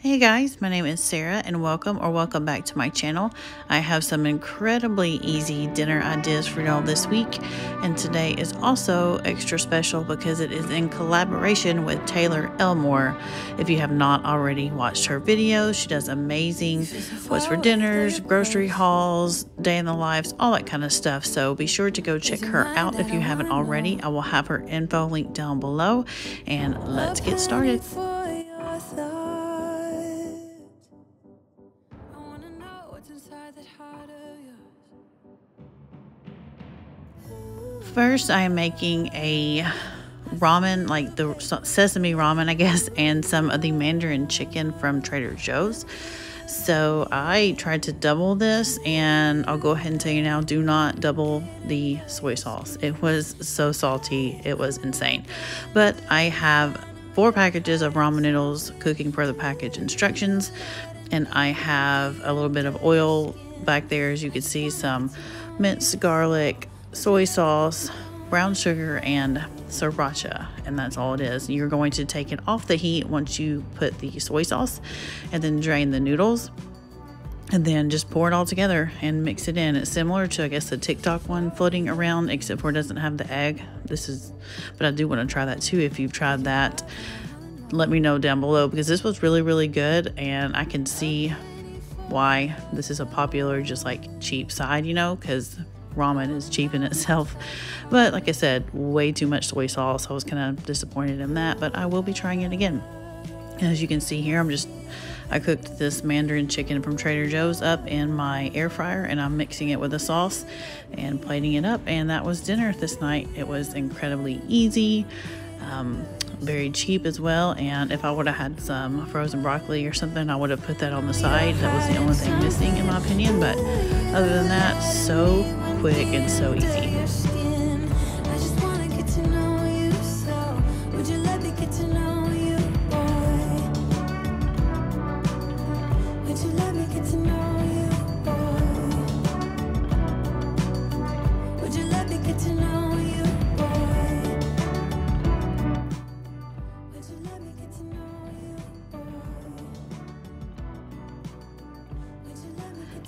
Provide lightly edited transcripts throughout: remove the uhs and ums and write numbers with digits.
Hey guys, my name is Sarah and welcome back to my channel. I have some incredibly easy dinner ideas for y'all this week, and today is also extra special because it is in collaboration with Taylor Elmore. If you have not already watched her videos, she does amazing what's for dinners, grocery hauls, day in the lives, all that kind of stuff. So be sure to go check her out if you haven't already. I will have her info linked down below, and let's get started. First, I am making a ramen, like the sesame ramen, I guess, and some of the Mandarin Chicken from Trader Joe's. So I tried to double this, and I'll go ahead and tell you now, do not double the soy sauce. It was so salty, it was insane. But I have 4 packages of ramen noodles cooking per the package instructions, and I have a little bit of oil back there, as you can see, some minced garlic, soy sauce, brown sugar, and sriracha, and that's all it is. You're going to take it off the heat once you put the soy sauce, and then drain the noodles, and then just pour it all together and mix it in. It's similar to, I guess, the TikTok one floating around, except for it doesn't have the egg. But I do want to try that too. If you've tried that, let me know down below, because this was really good, and I can see why this is a popular, just like cheap side, you know, because ramen is cheap in itself. But like I said, way too much soy sauce. I was kind of disappointed in that, but I will be trying it again. And as you can see here, I cooked this Mandarin chicken from Trader Joe's up in my air fryer, and I'm mixing it with the sauce and plating it up, and that was dinner this night. It was incredibly easy, very cheap as well, and if I would have had some frozen broccoli or something, I would have put that on the side. That was the only thing missing in my opinion, but other than that, so quick and so easy.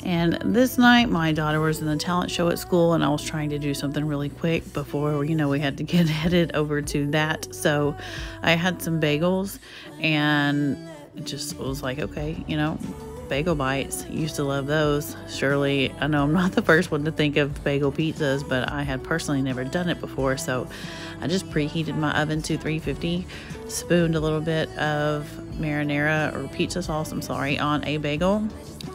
And this night, my daughter was in the talent show at school, and I was trying to do something really quick before, you know, we had to get headed over to that. So I had some bagels, and it just was like, okay, you know, bagel bites. Used to love those. Surely, I know I'm not the first one to think of bagel pizzas, but I had personally never done it before. So I just preheated my oven to 350, spooned a little bit of marinara or pizza sauce, on a bagel,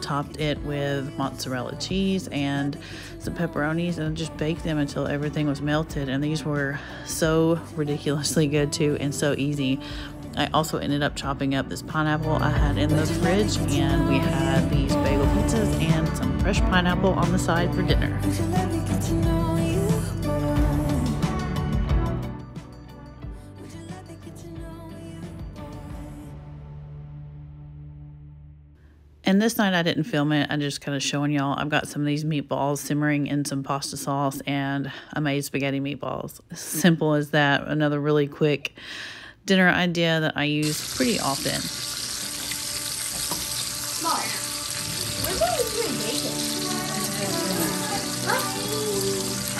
topped it with mozzarella cheese and some pepperonis, and just baked them until everything was melted. And these were so ridiculously good too, and so easy. I also ended up chopping up this pineapple I had in the fridge, and we had these bagel pizzas and some fresh pineapple on the side for dinner. And this night I didn't film it. I'm just kind of showing y'all. I've got some of these meatballs simmering in some pasta sauce, and I made spaghetti meatballs. Simple as that. Another really quick dinner idea that I use pretty often. Mom, we're going to do bacon.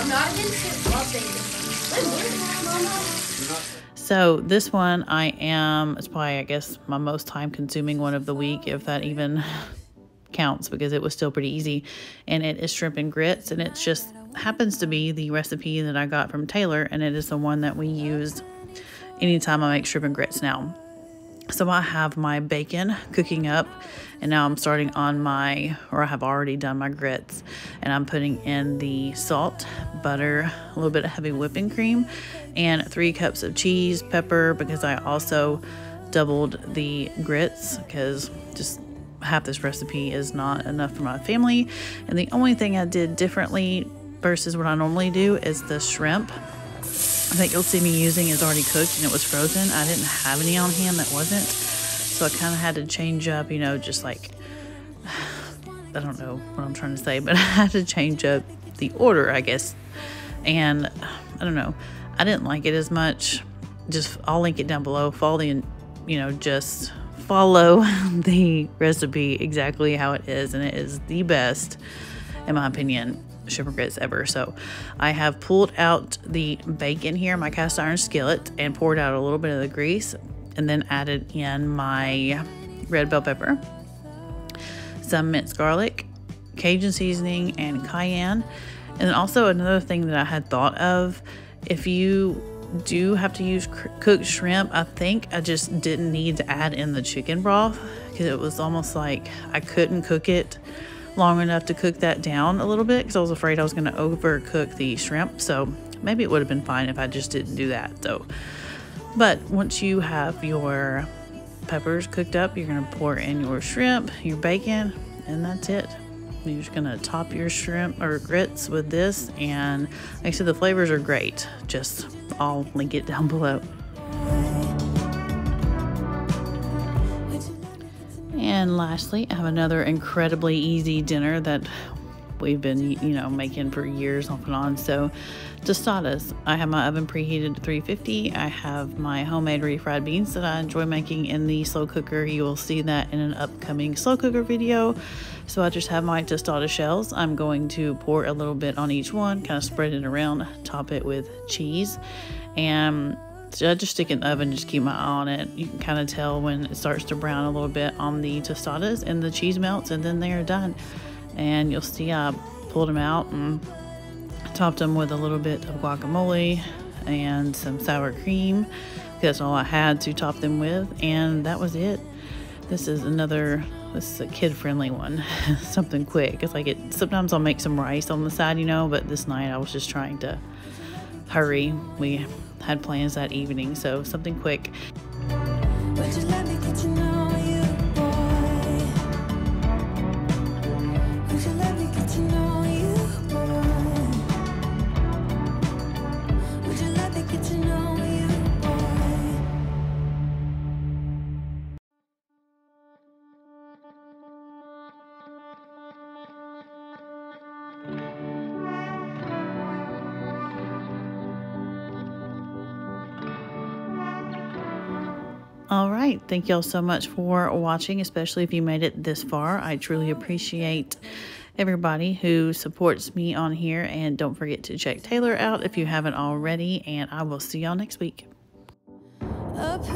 I'm not against it. Love bacon. Mama. So this one it's probably, I guess, my most time consuming one of the week, if that even counts, because it was still pretty easy. And it is shrimp and grits, and it just happens to be the recipe that I got from Taylor, and it is the one that we use anytime I make shrimp and grits now. So I have my bacon cooking up, and now I'm starting on I have already done my grits, and I'm putting in the salt, butter, a little bit of heavy whipping cream, and 3 cups of cheese, pepper, because I also doubled the grits, because just half this recipe is not enough for my family. And the only thing I did differently versus what I normally do is the shrimp that you'll see me using is already cooked, and it was frozen. I didn't have any on hand that wasn't, so I kind of had to change up, you know, just like, I don't know what I'm trying to say, but I had to change up the order, I guess. And I don't know, I didn't like it as much. I'll link it down below. Follow the, just follow the recipe exactly how it is, and it is the best, in my opinion, shrimp grits ever. So I have pulled out the bacon here, my cast iron skillet, and poured out a little bit of the grease, and then added in my red bell pepper, some minced garlic, Cajun seasoning, and cayenne. And then also another thing that I had thought of, if you do have to use cooked shrimp, I think I just didn't need to add in the chicken broth, because it was almost like I couldn't cook it long enough to cook that down a little bit, because I was afraid I was going to overcook the shrimp. So maybe it would have been fine if I just didn't do that though. But once you have your peppers cooked up, you're going to pour in your shrimp, your bacon, and that's it. You're just gonna top your shrimp or grits with this, and like I said, the flavors are great. Just I'll link it down below. And lastly, I have another incredibly easy dinner that we've been, making for years off and on. So tostadas. I have my oven preheated to 350. I have my homemade refried beans that I enjoy making in the slow cooker. You will see that in an upcoming slow cooker video. So I just have my tostada shells. I'm going to pour a little bit on each one, kind of spread it around, top it with cheese, and so I just stick it in the oven, just keep my eye on it. You can kind of tell when it starts to brown a little bit on the tostadas, and the cheese melts, and then they are done. And you'll see I pulled them out and topped them with a little bit of guacamole and some sour cream. That's all I had to top them with, and that was it. This is a kid-friendly one. Something quick. It's like sometimes I'll make some rice on the side, but this night I was just trying to hurry. We had plans that evening, so something quick. Would you let me get to know you, boy? Would you let me get to know you, boy? Would you let me get to know you, boy? All right, thank y'all so much for watching, especially if you made it this far. I truly appreciate everybody who supports me on here, and don't forget to check Taylor out if you haven't already, and I will see y'all next week. Up